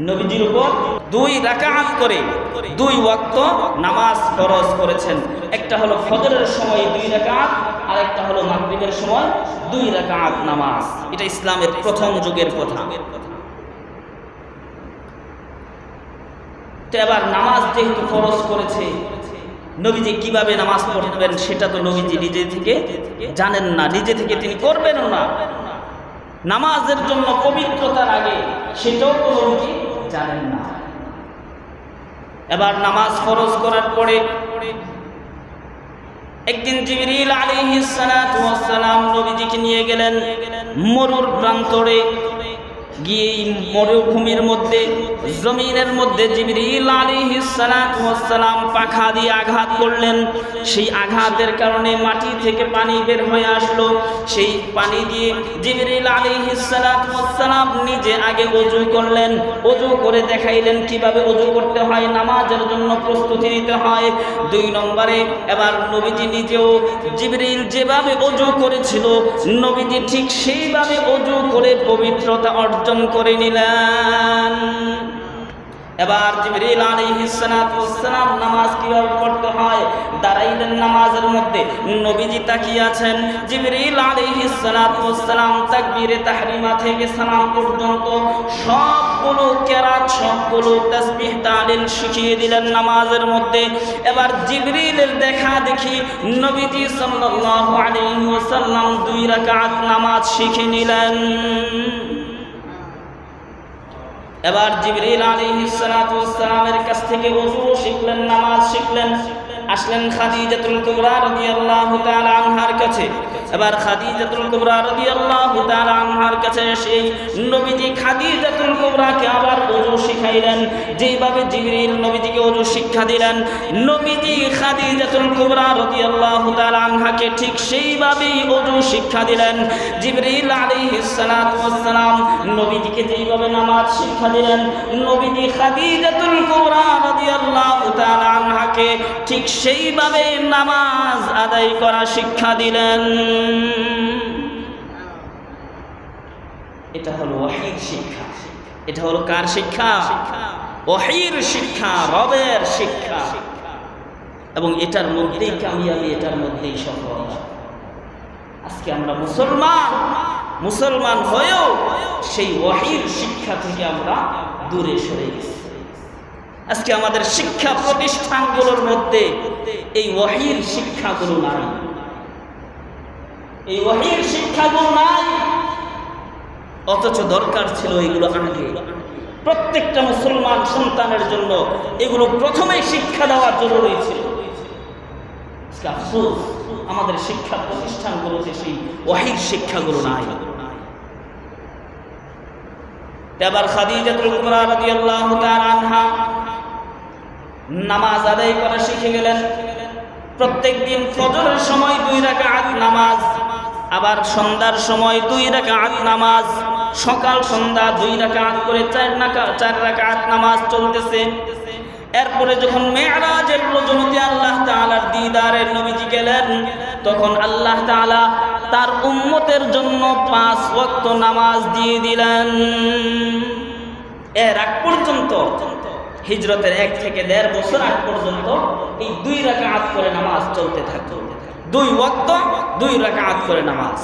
নবীজির উপর 2 রাকাত করে 2 ওয়াক্ত নামাজ ফরজ করেছেন। একটা হলো ফজরের সময় 2 রাকাত, আর একটা হলো মাগরিবের সময় 2 রাকাত নামাজ। এটা ইসলামের প্রথম যুগের কথা। তো এবার নামাজ যেহেতু ফরজ করেছে, নবীজি কিভাবে নামাজ পড়বেন সেটা তো নবীজি নিজে থেকে জানেন না, নিজে থেকে তিনি করবেনও না। নামাজের জন্য পবিত্রতার আগে সেটাও তো নবীজি জানেন না। এবার নামাজ ফরজ করার পরে একদিন জিবরিল আলাইহিস সালাতু ওয়াস সালাম নবীজিকে নিয়ে গেলেন মরুর প্রান্তরে। গিয়ে মরুভূমির মধ্যে, জমিনের মধ্যে জিবরিল আলাইহিস সালাতু ওয়াস সালাম পাখা দিয়ে আঘাত করলেন। সেই আঘাতের কারণে মাটি থেকে পানি বের হয়ে আসলো। সেই পানি দিয়ে জিবরিল আলাইহিস সালাতু ওয়াস সালাম নিজে আগে ওযু করলেন। ওযু করে দেখাইলেন কিভাবে ওযু করতে হয়, নামাজের জন্য প্রস্তুতি নিতে হয়। 2 নম্বরে এবার নবীজি নিজেও জিবরিল যেভাবে ওযু করেছিল, নবীজি ঠিক সেইভাবে ওযু করে পবিত্রতা অর্জন করে নিলেন। এবার জিবরিল আলাইহিস সালাতু ওয়াস সালাম নামাজ কিভাবে পড়তে হয় দাঁড়াইলেন নামাজের মধ্যে। নবীজি তাকিয়ে আছেন। জিবরিল আলাইহিস সালাতু ওয়াস সালাম তাকবীরে তাহরিমা থেকে সালাম পর্যন্ত সবগুলো কেরাত, সবগুলো তাসবিহ তাহলিল শিখিয়ে দিলেন নামাজের মধ্যে। এবার জিবরিলের দেখা দেখি নবীজি সাল্লাল্লাহু আলাইহি ওয়াসাল্লাম 2 রাকাত নামাজ শিখে নিলেন। এবার জিবরিল আলাইহিস সালাতু ওয়াস সালামের কাছ থেকে ওযু শিখলেন, নামাজ শিখলেন। আসলেন খাদিজাতুল কুবরা রাদিয়াল্লাহু তাআলা আনহার কাছে। এবার খাদিজাতুল কুবরা রাদিয়াল্লাহু তাআলা আনহার কাছে সেই নবীজি খাদিজাতুল কুবরাকে আবার ওযু শিখাইলেন। যেইভাবে জিবরিল নবীজিকে ওযু শিক্ষা দিলেন, নবীজি খাদিজাতুল কুবরা রাদিয়াল্লাহু তাআলা আনহাকে ঠিক সেইভাবেই ওযু শিক্ষা দিলেন। জিবরিল আলাইহিস সালাতু ওয়াস সালাম নবীজিকে যেইভাবে নামাজ শিক্ষা দিলেন, নবীজি খাদিজাতুল কুবরা রাদিয়াল্লাহু তাআলা আনহাকে ঠিক সেইভাবে নামাজ আদায় করা শিক্ষা দিলেন। এটা হলো ওহীর শিক্ষা। এটা হলো কার শিক্ষা? ওহীর শিক্ষা, রবের শিক্ষা। এবং এটার মধ্যেই কামিয়াবি, এটার মধ্যেই সফলতা। আজকে আমরা মুসলমান হয়েও সেই ওহীর শিক্ষা থেকে আমরা দূরে সরে গেছি। আজকে আমাদের শিক্ষা প্রতিষ্ঠানগুলোর মধ্যে এই ওহীর শিক্ষাগুলো নাই, এই ওহীর শিক্ষাগুলো নাই। অথচ দরকার ছিল এগুলো আগে। প্রত্যেকটা মুসলমান সন্তানের জন্য এগুলো প্রথমেই শিক্ষা দেওয়া জরুরি ছিল। আফসোস, আমাদের শিক্ষা প্রতিষ্ঠানগুলোতে সেই ওহীর শিক্ষাগুলো নাই। এবার খাদিজাতুল কুবরা রাদিয়াল্লাহু তাআলা আনহা নামাজ আদায় করা শিখে গেলেন। প্রত্যেকদিন ফজরের সময় 2 রাকাত নামাজ, আবার সন্ধ্যার সময় 2 রাকাত নামাজ, সকাল সন্ধ্যা 2 রাকাত করে 4 রাকাত নামাজ চলতেছে। এরপরে যখন মেরাজের রজনীতে আল্লাহ তাআলার দিদারে নবীজি গেলেন, তখন আল্লাহ তাআলা তার উম্মতের জন্য 5 ওয়াক্ত নামাজ দিয়ে দিলেন। এর আগ পর্যন্ত, হিজরতের 1 থেকে 1.5 বছর আগ পর্যন্ত এই 2 রাকাত করে নামাজ চলতে থাকতো। 2 ওয়াক্ত 2 রাকাত করে নামাজ।